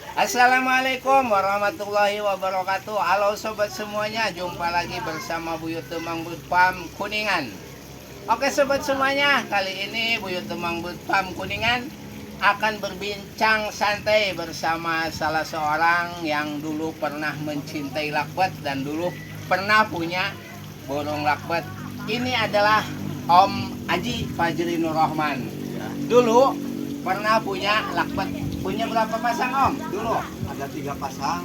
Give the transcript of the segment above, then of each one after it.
Assalamualaikum warahmatullahi wabarakatuh. Halo sobat semuanya, jumpa lagi bersama Buyut Temang Bud Farm Kuningan. Oke sobat semuanya, kali ini Buyut Temang Bud Farm Kuningan akan berbincang santai bersama salah seorang yang dulu pernah mencintai lakbet dan dulu pernah punya burung lakbet. Ini adalah Om Aji Fajri Nur Rahman. Dulu pernah punya lakbet. Punya berapa pasang Om dulu? Ada 3 pasang.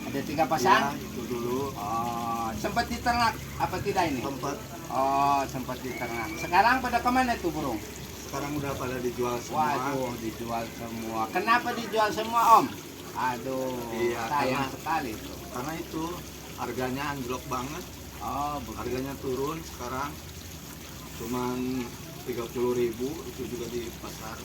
Ada 3 pasang? Ya, itu dulu. Oh, sempat diternak apa tidak ini? Sempat. Oh, sempat diternak. Sekarang pada kemana tuh burung? Sekarang udah pada dijual semua. Waduh, dijual semua. Kenapa dijual semua Om? Aduh, Iya, sayang sekali tuh. karena itu harganya anjlok banget. Oh, begitu. Harganya turun sekarang. Cuman 30.000 itu juga di pasar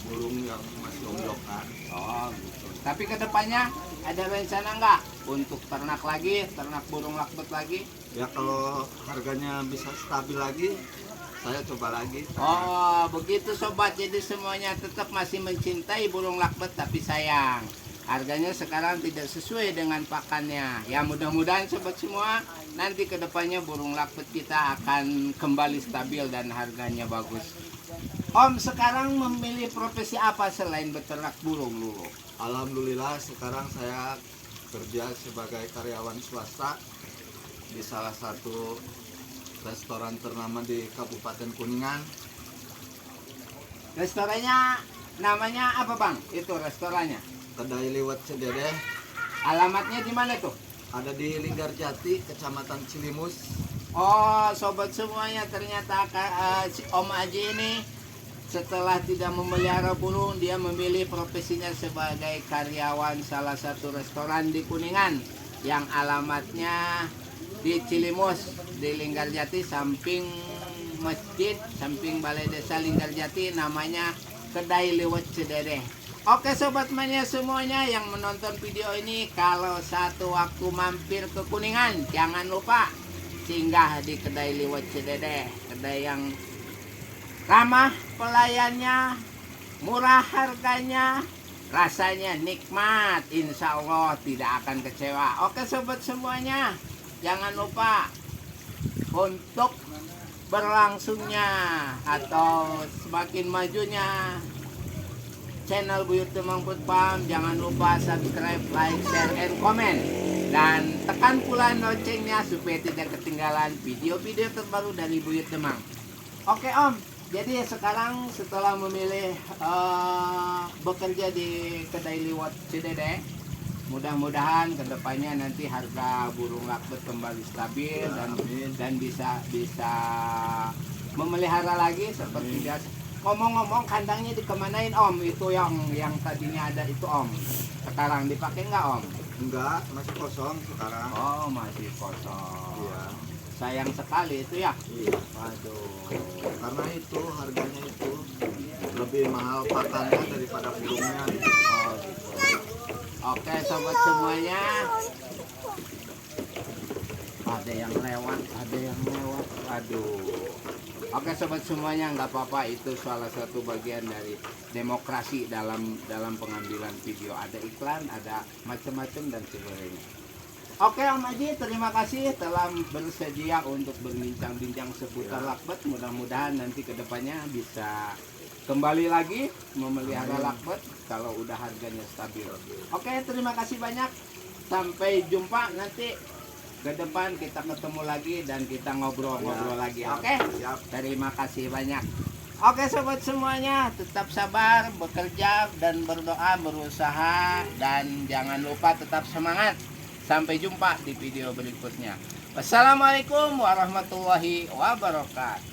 burung yang masih onglokan. Oh, gitu. Tapi kedepannya ada rencana nggak untuk ternak lagi, ternak burung lakbet lagi? Ya kalau harganya bisa stabil lagi, saya coba lagi. Oh, begitu sobat. Jadi semuanya tetap masih mencintai burung lakbet tapi sayang harganya sekarang tidak sesuai dengan pakannya. Ya mudah-mudahan sobat semua nanti kedepannya burung lakbet kita akan kembali stabil dan harganya bagus. Om sekarang memilih profesi apa selain beternak burung dulu? Alhamdulillah sekarang saya kerja sebagai karyawan swasta di salah satu restoran ternama di Kabupaten Kuningan. Restorannya namanya apa Bang? Itu restorannya. Kedai Liwet Cedede, Alamatnya di mana tuh? ada di Linggarjati, Kecamatan Cilimus. Oh, sobat semuanya ternyata si Om Aji ini setelah tidak memelihara burung, dia memilih profesinya sebagai karyawan salah satu restoran di Kuningan yang alamatnya di Cilimus, di Linggarjati, samping masjid, samping Balai Desa Linggarjati, namanya Kedai Liwet Cedede. Oke sobat mania semuanya yang menonton video ini, kalau satu waktu mampir ke Kuningan, jangan lupa singgah di Kedai Liwet Cedede, kedai yang ramah pelayannya, murah harganya, rasanya nikmat, insya Allah tidak akan kecewa. Oke sobat semuanya, jangan lupa untuk berlangsungnya atau semakin majunya channel Buyut Temang Bud Farm, jangan lupa subscribe, like, share, and comment, dan tekan pula loncengnya supaya tidak ketinggalan video-video terbaru dari Buyut Temang. Oke Om, jadi sekarang setelah memilih bekerja di Kedai Liwet Cedede, mudah-mudahan kedepannya nanti harga burung lakbet kembali stabil dan bisa memelihara lagi seperti biasa. Ngomong-ngomong, kandangnya dikemanain Om? Itu yang tadinya ada itu Om, sekarang dipakai nggak Om? Enggak, masih kosong sekarang. Oh, masih kosong. Iya. Sayang sekali itu ya. Iya. Waduh. Karena itu harganya itu lebih mahal pakannya daripada burungnya. Oh, gitu. Oke sobat semuanya, ada yang lewat. Aduh. Oke sobat semuanya, nggak apa-apa, itu salah satu bagian dari demokrasi dalam pengambilan video. Ada iklan, ada macam-macam dan sebagainya. Oke Om Aji, terima kasih telah bersedia untuk berbincang-bincang seputar lakbet. Mudah-mudahan nanti kedepannya bisa kembali lagi memelihara lakbet kalau udah harganya stabil. Oke, terima kasih banyak. Sampai jumpa nanti ke depan, kita ketemu lagi dan kita ngobrol-ngobrol lagi. Oke? Terima kasih banyak. Oke sobat semuanya, tetap sabar, bekerja dan berdoa, berusaha, dan jangan lupa tetap semangat. Sampai jumpa di video berikutnya. Wassalamualaikum warahmatullahi wabarakatuh.